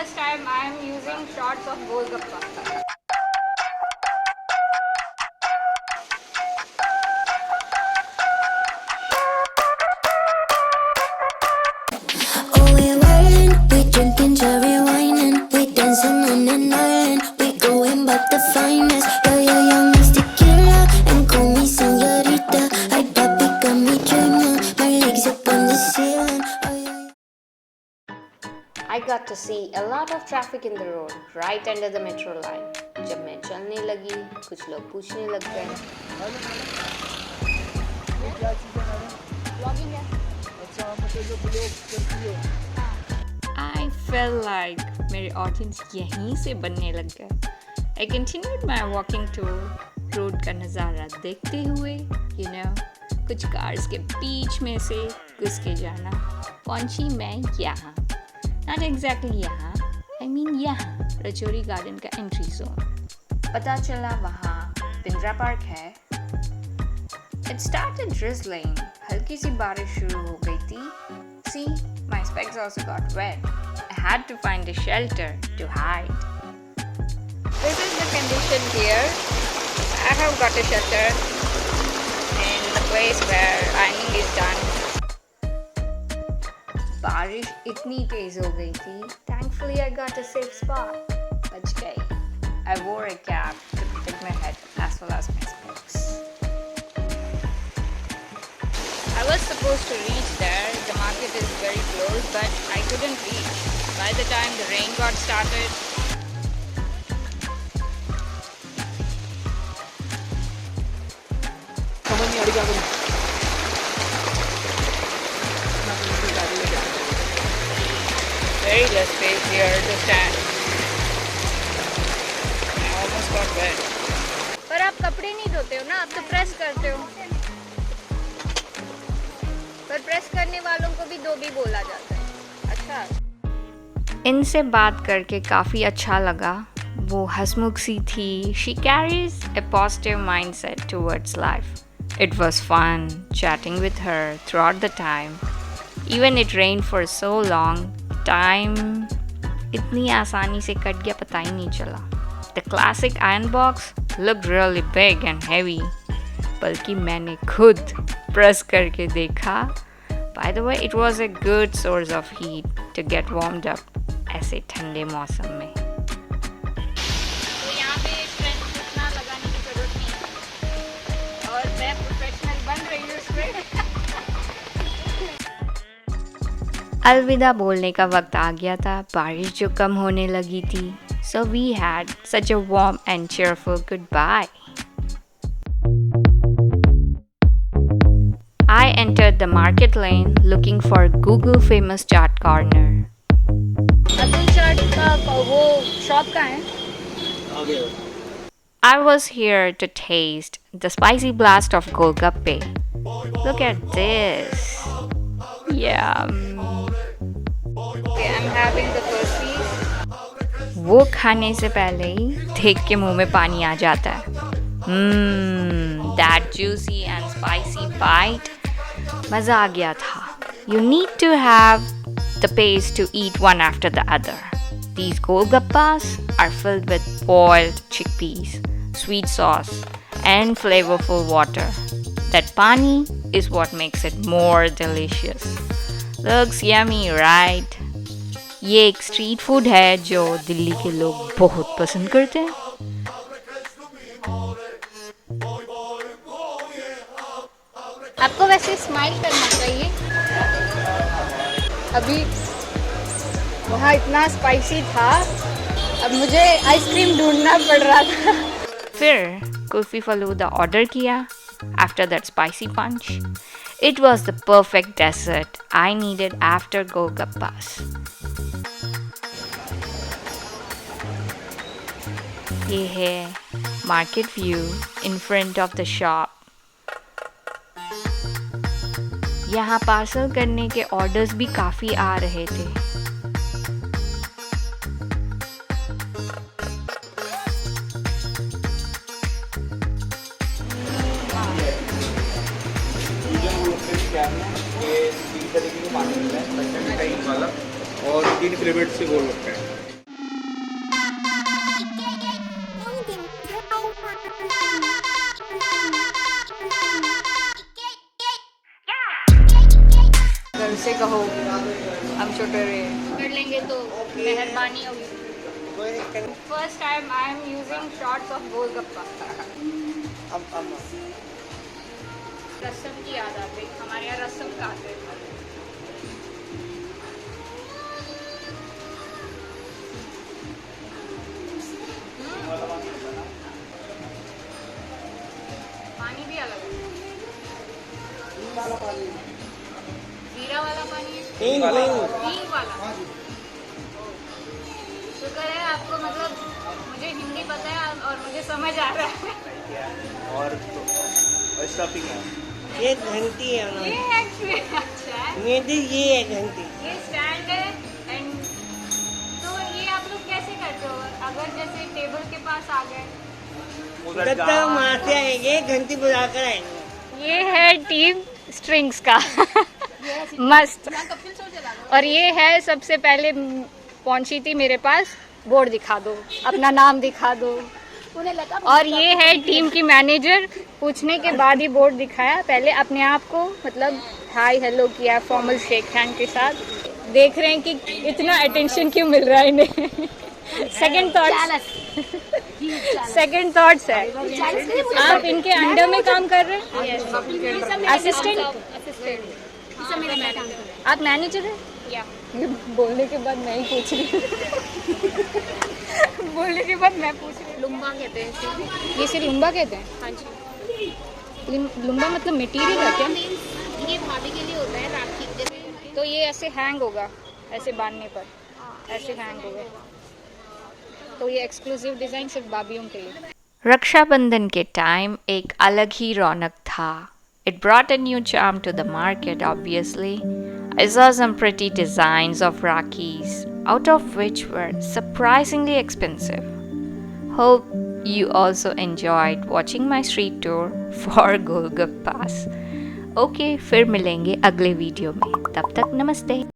this time I am using shots of Golgappa. Oh, we're wildin', we drinking cherry wine and we dancing on an island. We going back the finest. Yeah, young Mr. Killer and call me señorita. I papi got me dreaming, my legs up on the ceiling. Oh, yeah. I got to see a lot of traffic in the road right under the metro line. जब मैं चलने लगी, कुछ लोग पूछने लग गए. I felt like मेरे audience यहीं से बनने लग गए. I continued my walking tour, road का नज़ारा देखते हुए, कुछ कार्स के बीच में से घुस के जाना. पहुंची मैं यहाँ. Not exactly यहाँ, I mean यहाँ, रजौरी गार्डन का एंट्री जोन. पता चला वहाँ पिंजरा पार्क है. It started drizzling. हल्की सी बारिश शुरू हो गई थी. See, my specs also got wet. I had to find a shelter to hide. This is the condition here. I have got a shelter in the place where ironing is done. बारिश इतनी तेज हो गई थी. Thankfully, I got a safe spot. बच गई. I wore a cap to protect my head as well as my specs. I was supposed to reach there. The market is very close, but I couldn't reach. By the time the rain got started, very less space here to stand. I almost got wet. पर आप कपड़े नहीं धोते हो ना, आप तो press करते हो. पर प्रेस करने वालों को भी दो भी बोला जाता है. अच्छा. इनसे बात करके काफ़ी अच्छा लगा. वो हंसमुख सी थी. She carries a positive mindset towards life. It was fun chatting with her throughout the time. Even it rained for so long. Time इतनी आसानी से कट गया पता ही नहीं चला. The classic iron box looked really big and heavy. बल्कि मैंने खुद प्रेस करके देखा. By the way, it was a good source of heat to get warmed up ऐसे ठंडे मौसम में. तो यहाँ पे स्ट्रेंथ उतना लगाने की जरूरत नहीं. और मैं प्रोफेशनल बन रही हूँ इसमें. अलविदा बोलने का वक्त आ गया था. बारिश जो कम होने लगी थी. So we had such a warm and cheerful goodbye. I entered the market lane looking for Google famous chaat corner. Atul चाट का वो शॉप कहाँ है? I was here to taste the spicy blast of Golgappa. Look at this. Yum. Okay, I'm having the first piece. वो खाने से पहले ही देख के मुंह में पानी आ जाता है. That juicy and spicy bite. मज़ा आ गया था. You need to have the pace to eat one after the other. These Golgappas are filled with boiled chickpeas, sweet sauce, and flavorful water. That pani is what makes it more delicious. Looks yummy, right? ये एक street food है जो दिल्ली के लोग बहुत पसंद करते हैं. आपको वैसे स्माइल करना चाहिए. अभी वहाँ इतना स्पाइसी था. अब मुझे आइसक्रीम ढूंढना पड़ रहा था. फिर कुल्फी फलूदा ऑर्डर किया. After that spicy punch, it was the perfect dessert I needed after Golgappas. ये है market view in front of the shop. यहाँ पार्सल करने के ऑर्डर्स भी काफ़ी आ रहे थे. और 3 फ्लेवर से गोल रखते हैं. कहो हम छोटे कर लेंगे तो मेहरबानी होगी। First time I am using shots of golgappa. Rasam की याद आती, हमारे यहाँ रसम खाते हैं। पानी भी अलग है, जीरा वाला पानी है, हींग वाला। शुक्र है आपको, मतलब मुझे हिंदी पता है और मुझे समझ आ रहा है। और स्टफिंग है, ये घंटी है ना, ये एक्चुअली अच्छा है, ये है घंटी। ये स्टैंड है। एंड तो ये आप लोग कैसे करते हो अगर जैसे टेबल के पास आ गए? गत्ता वहाँ से आएंगे, घंटी बजा कर आएंगे। ये है टीम स्ट्रिंग्स का मस्त। और ये है सबसे पहले पहुंची थी मेरे पास, बोर्ड दिखा दो, अपना नाम दिखा दो। और ये है टीम की मैनेजर, पूछने के बाद ही बोर्ड दिखाया, पहले अपने आप को मतलब हाय हेलो किया फॉर्मल शेक हैंड के साथ। देख रहे हैं कि इतना अटेंशन क्यों मिल रहा है इन्हें। सेकंड थॉट्स है। आप इनके अंडर में काम कर रहे हैं, असिस्टेंट? आप मैनेजर हैं? बोलने के बाद मैं ही पूछ रही हूँ। बोलने के बाद मैं पूछ रही हूँ। लुम्बा कहते हैं इसे। ये सिर्फ लुम्बा कहते हैं? हाँ जी, लुम्बा मतलब मटेरियल है क्या? ये भाभी के लिए होता है, राखी जैसे। तो ये ऐसे हैंग होगा, ऐसे बांधने पर ऐसे हैंग होगा। तो ये एक्सक्लूसिव डिज़ाइन सिर्फ भाभीयों के लिए। रक्षाबंधन के टाइम एक अलग ही रौनक था। It brought a new charm to the market, obviously. I saw some pretty designs of Rakis, out of which were surprisingly expensive. Hope you also enjoyed watching my street tour for Golgappas. Okay, फिर मिलेंगे अगले video में। तब तक नमस्ते।